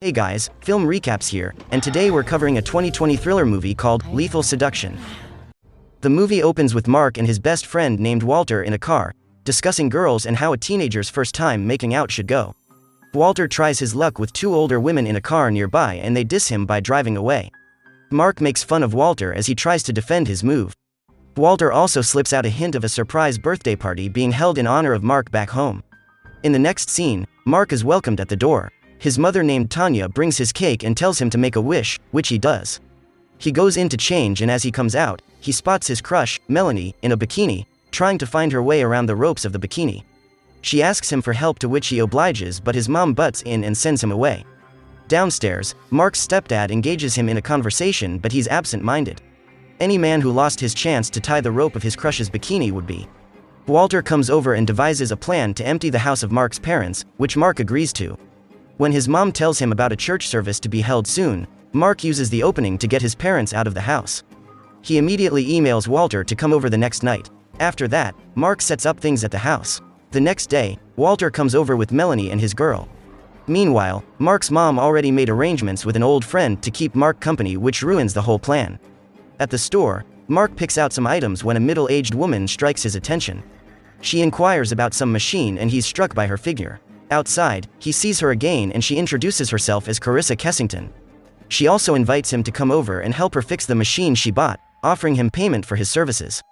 Hey guys, film recaps here, and today we're covering a 2020 thriller movie called Lethal Seduction. The movie opens with Mark and his best friend named Walter in a car, discussing girls and how a teenager's first time making out should go. Walter tries his luck with two older women in a car nearby and they diss him by driving away. Mark makes fun of Walter as he tries to defend his move. Walter also slips out a hint of a surprise birthday party being held in honor of Mark back home. In the next scene, Mark is welcomed at the door. His mother named Tanya brings his cake and tells him to make a wish, which he does. He goes in to change and as he comes out, he spots his crush, Melanie, in a bikini, trying to find her way around the ropes of the bikini. She asks him for help to which he obliges but his mom butts in and sends him away. Downstairs, Mark's stepdad engages him in a conversation but he's absent-minded. Any man who lost his chance to tie the rope of his crush's bikini would be. Walter comes over and devises a plan to empty the house of Mark's parents, which Mark agrees to. When his mom tells him about a church service to be held soon, Mark uses the opening to get his parents out of the house. He immediately emails Walter to come over the next night. After that, Mark sets up things at the house. The next day, Walter comes over with Melanie and his girl. Meanwhile, Mark's mom already made arrangements with an old friend to keep Mark company, which ruins the whole plan. At the store, Mark picks out some items when a middle-aged woman strikes his attention. She inquires about some machine and he's struck by her figure. Outside, he sees her again and she introduces herself as Carissa Kessington. She also invites him to come over and help her fix the machine she bought, offering him payment for his services.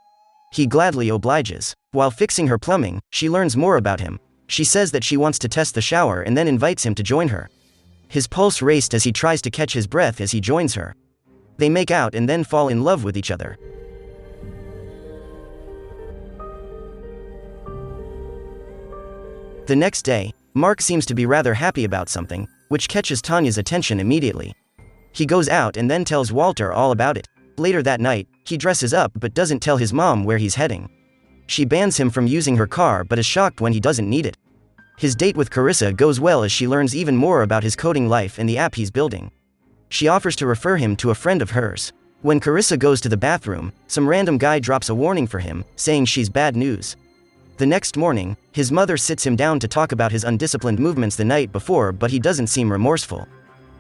He gladly obliges. While fixing her plumbing, she learns more about him. She says that she wants to test the shower and then invites him to join her. His pulse raced as he tries to catch his breath as he joins her. They make out and then fall in love with each other. The next day, Mark seems to be rather happy about something, which catches Tanya's attention immediately. He goes out and then tells Walter all about it. Later that night, he dresses up but doesn't tell his mom where he's heading. She bans him from using her car but is shocked when he doesn't need it. His date with Carissa goes well as she learns even more about his coding life and the app he's building. She offers to refer him to a friend of hers. When Carissa goes to the bathroom, some random guy drops a warning for him, saying she's bad news. The next morning, his mother sits him down to talk about his undisciplined movements the night before but he doesn't seem remorseful.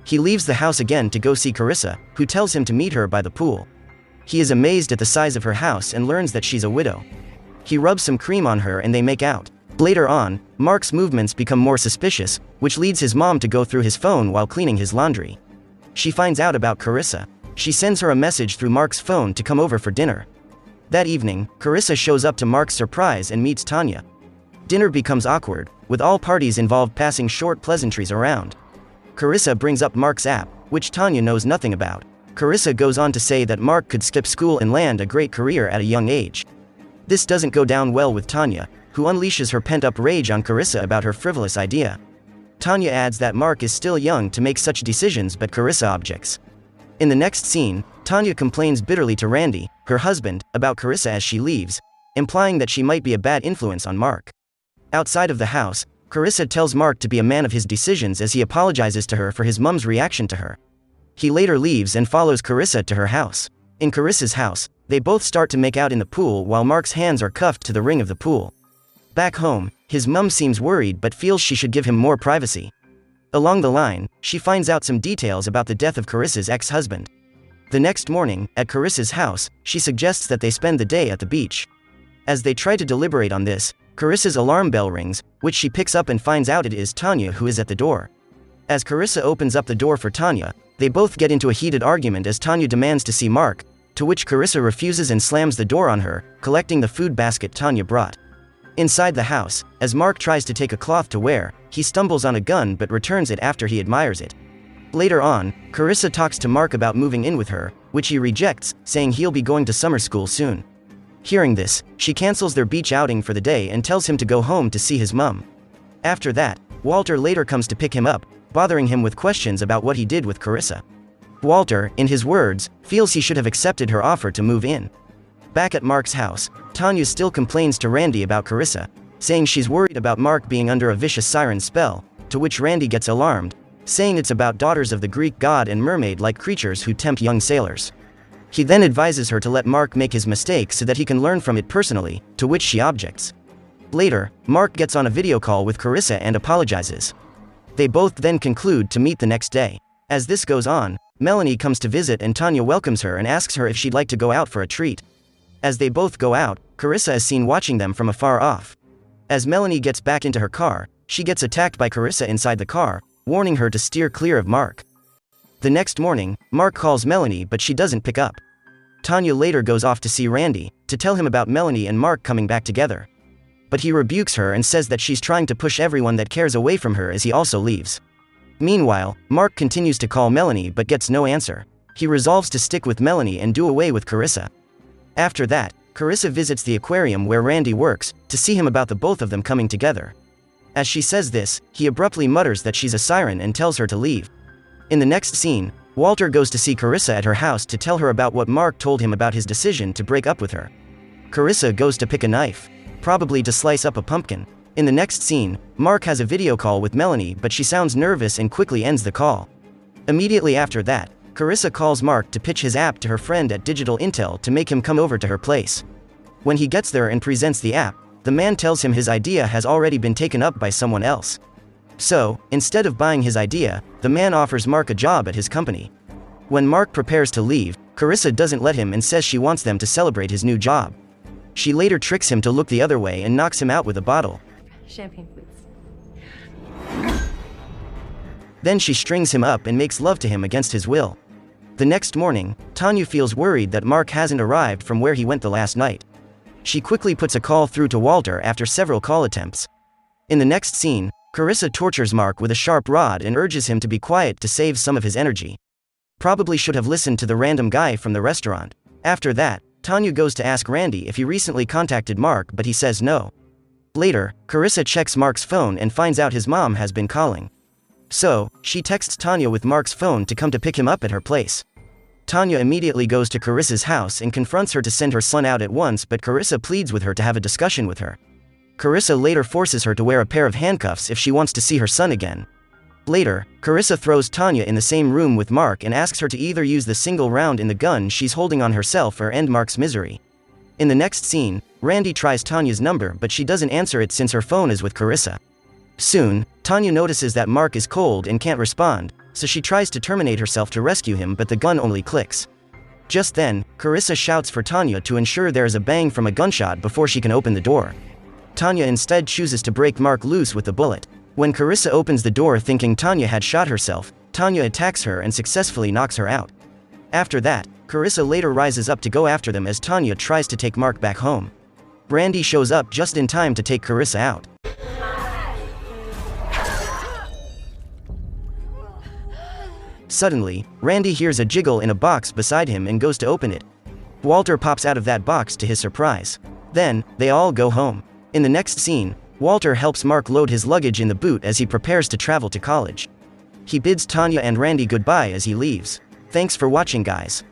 He leaves the house again to go see Carissa, who tells him to meet her by the pool. He is amazed at the size of her house and learns that she's a widow. He rubs some cream on her and they make out. Later on, Mark's movements become more suspicious, which leads his mom to go through his phone while cleaning his laundry. She finds out about Carissa. She sends her a message through Mark's phone to come over for dinner. That evening, Carissa shows up to Mark's surprise and meets Tanya. Dinner becomes awkward, with all parties involved passing short pleasantries around. Carissa brings up Mark's app, which Tanya knows nothing about. Carissa goes on to say that Mark could skip school and land a great career at a young age. This doesn't go down well with Tanya, who unleashes her pent-up rage on Carissa about her frivolous idea. Tanya adds that Mark is still young to make such decisions but Carissa objects. In the next scene, Tanya complains bitterly to Randy, her husband, about Carissa as she leaves, implying that she might be a bad influence on Mark. Outside of the house, Carissa tells Mark to be a man of his decisions as he apologizes to her for his mom's reaction to her. He later leaves and follows Carissa to her house. In Carissa's house, they both start to make out in the pool while Mark's hands are cuffed to the ring of the pool. Back home, his mom seems worried but feels she should give him more privacy. Along the line, she finds out some details about the death of Carissa's ex-husband. The next morning, at Carissa's house, she suggests that they spend the day at the beach. As they try to deliberate on this, Carissa's alarm bell rings, which she picks up and finds out it is Tanya who is at the door. As Carissa opens up the door for Tanya, they both get into a heated argument as Tanya demands to see Mark, to which Carissa refuses and slams the door on her, collecting the food basket Tanya brought. Inside the house, as Mark tries to take a cloth to wear, he stumbles on a gun but returns it after he admires it. Later on, Carissa talks to Mark about moving in with her, which he rejects, saying he'll be going to summer school soon. Hearing this, she cancels their beach outing for the day and tells him to go home to see his mom. After that, Walter later comes to pick him up, bothering him with questions about what he did with Carissa. Walter, in his words, feels he should have accepted her offer to move in. Back at Mark's house, Tanya still complains to Randy about Carissa, saying she's worried about Mark being under a vicious siren spell, to which Randy gets alarmed, saying it's about daughters of the Greek god and mermaid-like creatures who tempt young sailors. He then advises her to let Mark make his mistake so that he can learn from it personally, to which she objects. Later, Mark gets on a video call with Carissa and apologizes. They both then conclude to meet the next day. As this goes on, Melanie comes to visit and Tanya welcomes her and asks her if she'd like to go out for a treat. As they both go out, Carissa is seen watching them from afar off. As Melanie gets back into her car, she gets attacked by Carissa inside the car, warning her to steer clear of Mark. The next morning, Mark calls Melanie but she doesn't pick up. Tanya later goes off to see Randy, to tell him about Melanie and Mark coming back together. But he rebukes her and says that she's trying to push everyone that cares away from her as he also leaves. Meanwhile, Mark continues to call Melanie but gets no answer. He resolves to stick with Melanie and do away with Carissa. After that, Carissa visits the aquarium where Randy works, to see him about the both of them coming together. As she says this, he abruptly mutters that she's a siren and tells her to leave. In the next scene, Walter goes to see Carissa at her house to tell her about what Mark told him about his decision to break up with her. Carissa goes to pick a knife, probably to slice up a pumpkin. In the next scene, Mark has a video call with Melanie but she sounds nervous and quickly ends the call. Immediately after that, Carissa calls Mark to pitch his app to her friend at Digital Intel to make him come over to her place. When he gets there and presents the app, the man tells him his idea has already been taken up by someone else. So, instead of buying his idea, the man offers Mark a job at his company. When Mark prepares to leave, Carissa doesn't let him and says she wants them to celebrate his new job. She later tricks him to look the other way and knocks him out with a bottle. Champagne, please. Then she strings him up and makes love to him against his will. The next morning, Tanya feels worried that Mark hasn't arrived from where he went the last night. She quickly puts a call through to Walter after several call attempts. In the next scene, Carissa tortures Mark with a sharp rod and urges him to be quiet to save some of his energy. Probably should have listened to the random guy from the restaurant. After that, Tanya goes to ask Randy if he recently contacted Mark but he says no. Later, Carissa checks Mark's phone and finds out his mom has been calling. So, she texts Tanya with Mark's phone to come to pick him up at her place. Tanya immediately goes to Carissa's house and confronts her to send her son out at once but Carissa pleads with her to have a discussion with her. Carissa later forces her to wear a pair of handcuffs if she wants to see her son again. Later, Carissa throws Tanya in the same room with Mark and asks her to either use the single round in the gun she's holding on herself or end Mark's misery. In the next scene, Randy tries Tanya's number but she doesn't answer it since her phone is with Carissa. Soon, Tanya notices that Mark is cold and can't respond, so she tries to terminate herself to rescue him but the gun only clicks. Just then, Carissa shouts for Tanya to ensure there is a bang from a gunshot before she can open the door. Tanya instead chooses to break Mark loose with the bullet. When Carissa opens the door thinking Tanya had shot herself, Tanya attacks her and successfully knocks her out. After that, Carissa later rises up to go after them as Tanya tries to take Mark back home. Randy shows up just in time to take Carissa out. Suddenly, Randy hears a jiggle in a box beside him and goes to open it. Walter pops out of that box to his surprise. Then, they all go home. In the next scene, Walter helps Mark load his luggage in the boot as he prepares to travel to college. He bids Tanya and Randy goodbye as he leaves. Thanks for watching, guys.